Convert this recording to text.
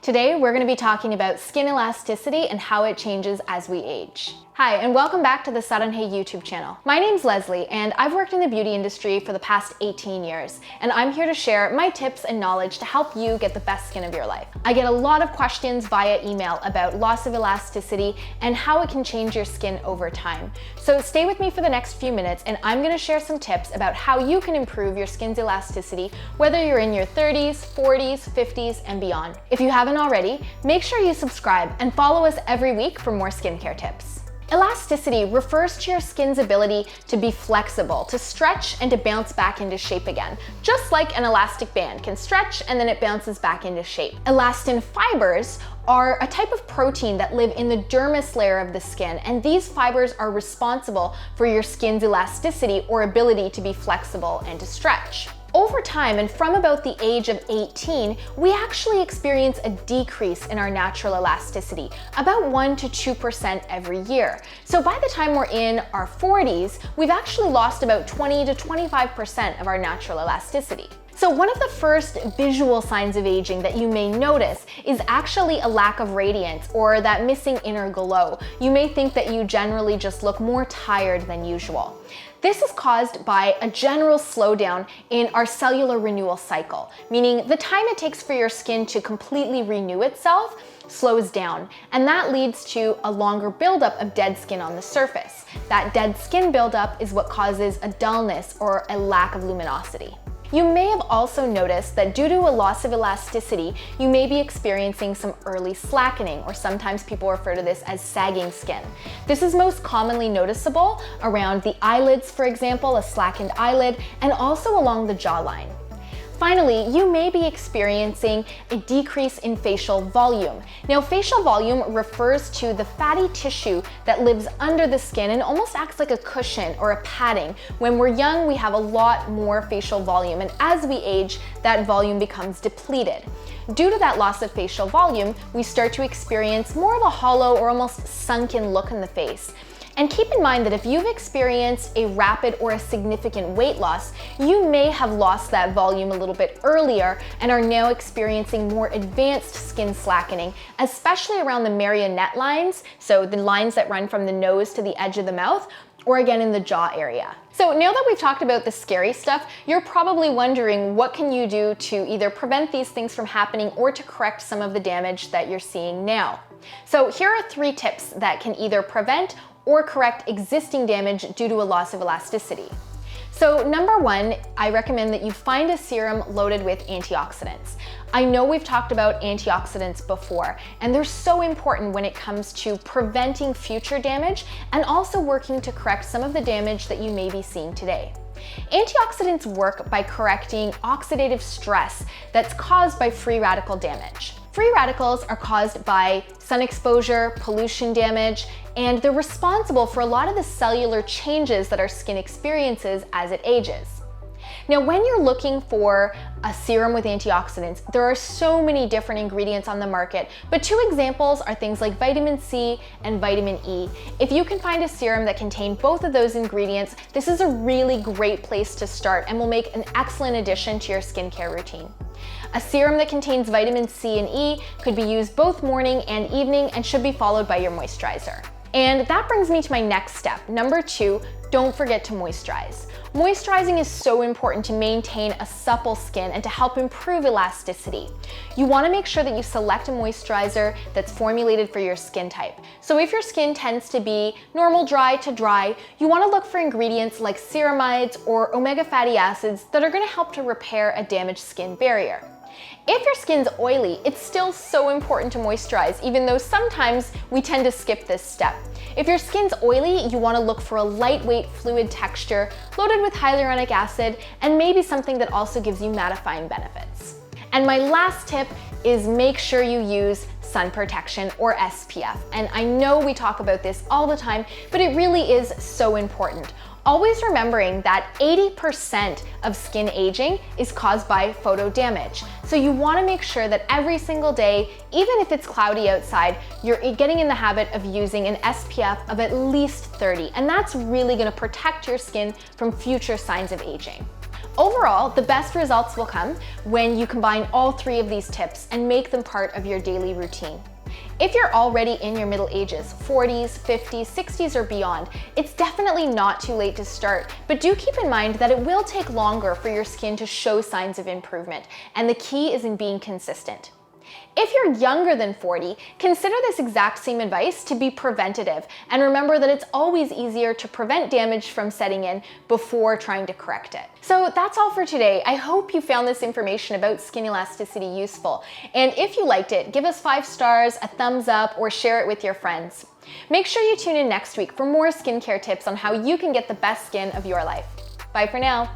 Today, we're going to be talking about skin elasticity and how it changes as we age. Hi, and welcome back to the Saranghae YouTube channel. My name's Leslie, and I've worked in the beauty industry for the past 18 years, and I'm here to share my tips and knowledge to help you get the best skin of your life. I get a lot of questions via email about loss of elasticity and how it can change your skin over time. So stay with me for the next few minutes, and I'm going to share some tips about how you can improve your skin's elasticity, whether you're in your 30s, 40s, 50s, and beyond. If you haven't already, make sure you subscribe and follow us every week for more skincare tips. Elasticity refers to your skin's ability to be flexible, to stretch and to bounce back into shape again, just like an elastic band can stretch and then it bounces back into shape. Elastin fibers are a type of protein that live in the dermis layer of the skin, and these fibers are responsible for your skin's elasticity or ability to be flexible and to stretch. Over time, and from about the age of 18, we actually experience a decrease in our natural elasticity, about 1 to 2% every year. So by the time we're in our 40s, we've actually lost about 20 to 25% of our natural elasticity. So one of the first visual signs of aging that you may notice is actually a lack of radiance or that missing inner glow. You may think that you generally just look more tired than usual. This is caused by a general slowdown in our cellular renewal cycle, meaning the time it takes for your skin to completely renew itself slows down, and that leads to a longer buildup of dead skin on the surface. That dead skin buildup is what causes a dullness or a lack of luminosity. You may have also noticed that due to a loss of elasticity, you may be experiencing some early slackening, or sometimes people refer to this as sagging skin. This is most commonly noticeable around the eyelids, for example, a slackened eyelid, and also along the jawline. Finally, you may be experiencing a decrease in facial volume. Now, facial volume refers to the fatty tissue that lives under the skin and almost acts like a cushion or a padding. When we're young, we have a lot more facial volume, and as we age, that volume becomes depleted. Due to that loss of facial volume, we start to experience more of a hollow or almost sunken look in the face. And keep in mind that if you've experienced a rapid or a significant weight loss, you may have lost that volume a little bit earlier and are now experiencing more advanced skin slackening, especially around the marionette lines, so the lines that run from the nose to the edge of the mouth, or again in the jaw area. So now that we've talked about the scary stuff, you're probably wondering what can you do to either prevent these things from happening or to correct some of the damage that you're seeing now. So here are 3 tips that can either prevent or correct existing damage due to a loss of elasticity. So number 1, I recommend that you find a serum loaded with antioxidants. I know we've talked about antioxidants before, and they're so important when it comes to preventing future damage and also working to correct some of the damage that you may be seeing today. Antioxidants work by correcting oxidative stress that's caused by free radical damage. Free radicals are caused by sun exposure, pollution damage, and they're responsible for a lot of the cellular changes that our skin experiences as it ages. Now, when you're looking for a serum with antioxidants, there are so many different ingredients on the market, but 2 examples are things like vitamin C and vitamin E. If you can find a serum that contains both of those ingredients, this is a really great place to start and will make an excellent addition to your skincare routine. A serum that contains vitamin C and E could be used both morning and evening and should be followed by your moisturizer. And that brings me to my next step. Number 2, don't forget to moisturize. Moisturizing is so important to maintain a supple skin and to help improve elasticity. You want to make sure that you select a moisturizer that's formulated for your skin type. So if your skin tends to be normal dry to dry, you want to look for ingredients like ceramides or omega fatty acids that are going to help to repair a damaged skin barrier. If your skin's oily, it's still so important to moisturize, even though sometimes we tend to skip this step. If your skin's oily, you want to look for a lightweight fluid texture loaded with hyaluronic acid and maybe something that also gives you mattifying benefits. And my last tip is make sure you use sun protection or SPF. And I know we talk about this all the time, but it really is so important. Always remembering that 80% of skin aging is caused by photo damage. So you want to make sure that every single day, even if it's cloudy outside, you're getting in the habit of using an SPF of at least 30. And that's really going to protect your skin from future signs of aging. Overall, the best results will come when you combine all 3 of these tips and make them part of your daily routine. If you're already in your middle ages, 40s, 50s, 60s, or beyond, it's definitely not too late to start, but do keep in mind that it will take longer for your skin to show signs of improvement, and the key is in being consistent. If you're younger than 40, consider this exact same advice to be preventative, and remember that it's always easier to prevent damage from setting in before trying to correct it. So that's all for today. I hope you found this information about skin elasticity useful, and if you liked it, give us 5 stars, a thumbs up, or share it with your friends. Make sure you tune in next week for more skincare tips on how you can get the best skin of your life. Bye for now.